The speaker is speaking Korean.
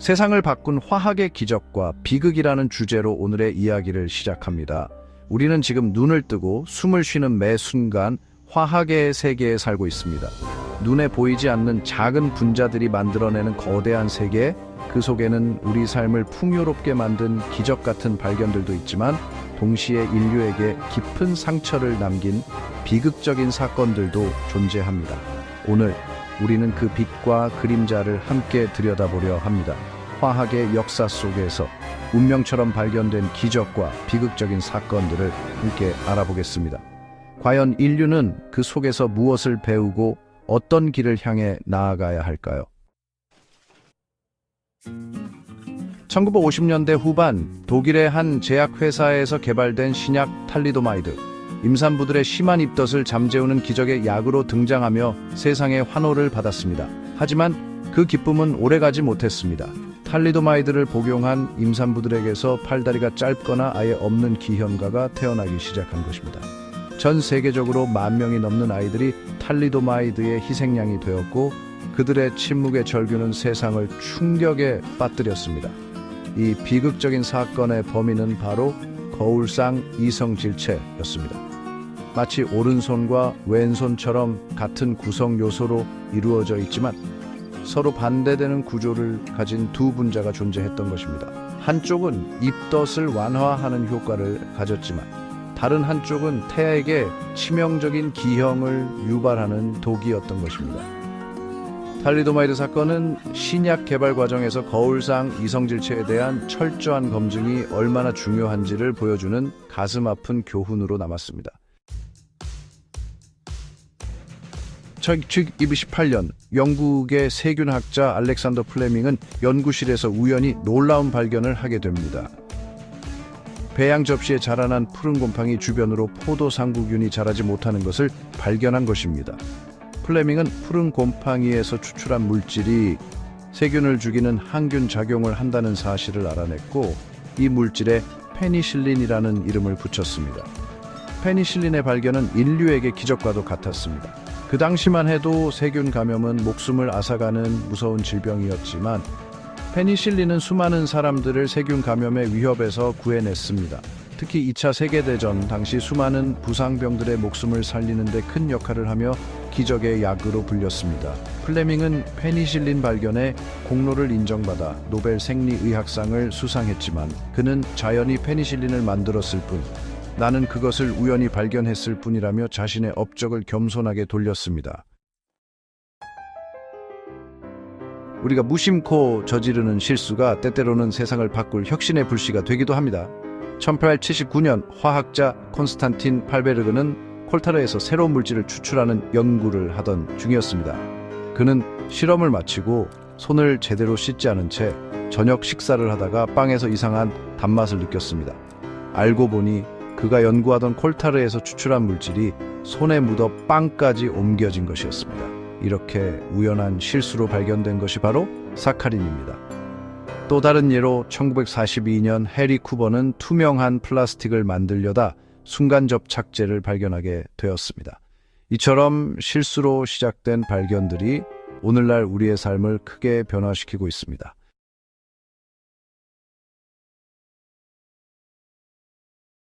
세상을 바꾼 화학의 기적과 비극이라는 주제로 오늘의 이야기를 시작합니다. 우리는 지금 눈을 뜨고 숨을 쉬는 매 순간 화학의 세계에 살고 있습니다. 눈에 보이지 않는 작은 분자들이 만들어내는 거대한 세계, 그 속에는 우리 삶을 풍요롭게 만든 기적 같은 발견들도 있지만 동시에 인류에게 깊은 상처를 남긴 비극적인 사건들도 존재합니다. 오늘 우리는 그 빛과 그림자를 함께 들여다보려 합니다. 화학의 역사 속에서 운명처럼 발견된 기적과 비극적인 사건들을 함께 알아보겠습니다. 과연 인류는 그 속에서 무엇을 배우고 어떤 길을 향해 나아가야 할까요? 1950년대 후반 독일의 한 제약회사에서 개발된 신약 탈리도마이드, 임산부들의 심한 입덧을 잠재우는 기적의 약으로 등장하며 세상의 환호를 받았습니다. 하지만 그 기쁨은 오래가지 못했습니다. 탈리도마이드를 복용한 임산부들에게서 팔다리가 짧거나 아예 없는 기현가가 태어나기 시작한 것입니다. 전 세계적으로 10,000명이 넘는 아이들이 탈리도마이드의 희생양이 되었고 그들의 침묵의 절규는 세상을 충격에 빠뜨렸습니다. 이 비극적인 사건의 범인은 바로 거울상 이성질체였습니다. 마치 오른손과 왼손처럼 같은 구성 요소로 이루어져 있지만 서로 반대되는 구조를 가진 두 분자가 존재했던 것입니다. 한쪽은 입덧을 완화하는 효과를 가졌지만 다른 한쪽은 태아에게 치명적인 기형을 유발하는 독이었던 것입니다. 탈리도마이드 사건은 신약 개발 과정에서 거울상 이성질체에 대한 철저한 검증이 얼마나 중요한지를 보여주는 가슴 아픈 교훈으로 남았습니다. 1928년 영국의 세균학자 알렉산더 플레밍은 연구실에서 우연히 놀라운 발견을 하게 됩니다. 배양 접시에 자라난 푸른 곰팡이 주변으로 포도상구균이 자라지 못하는 것을 발견한 것입니다. 플레밍은 푸른 곰팡이에서 추출한 물질이 세균을 죽이는 항균 작용을 한다는 사실을 알아냈고 이 물질에 페니실린이라는 이름을 붙였습니다. 페니실린의 발견은 인류에게 기적과도 같았습니다. 그 당시만 해도 세균 감염은 목숨을 앗아가는 무서운 질병이었지만 페니실린은 수많은 사람들을 세균 감염의 위협에서 구해냈습니다. 특히 2차 세계대전 당시 수많은 부상병들의 목숨을 살리는 데 큰 역할을 하며 기적의 약으로 불렸습니다. 플레밍은 페니실린 발견에 공로를 인정받아 노벨 생리의학상을 수상했지만 그는 자연이 페니실린을 만들었을 뿐 나는 그것을 우연히 발견했을 뿐이라며 자신의 업적을 겸손하게 돌렸습니다. 우리가 무심코 저지르는 실수가 때때로는 세상을 바꿀 혁신의 불씨가 되기도 합니다. 1879년 화학자 콘스탄틴 팔베르그는 콜타르에서 새로운 물질을 추출하는 연구를 하던 중이었습니다. 그는 실험을 마치고 손을 제대로 씻지 않은 채 저녁 식사를 하다가 빵에서 이상한 단맛을 느꼈습니다. 알고 보니 그가 연구하던 콜타르에서 추출한 물질이 손에 묻어 빵까지 옮겨진 것이었습니다. 이렇게 우연한 실수로 발견된 것이 바로 사카린입니다. 또 다른 예로 1942년 해리 쿠버는 투명한 플라스틱을 만들려다 순간접착제를 발견하게 되었습니다. 이처럼 실수로 시작된 발견들이 오늘날 우리의 삶을 크게 변화시키고 있습니다.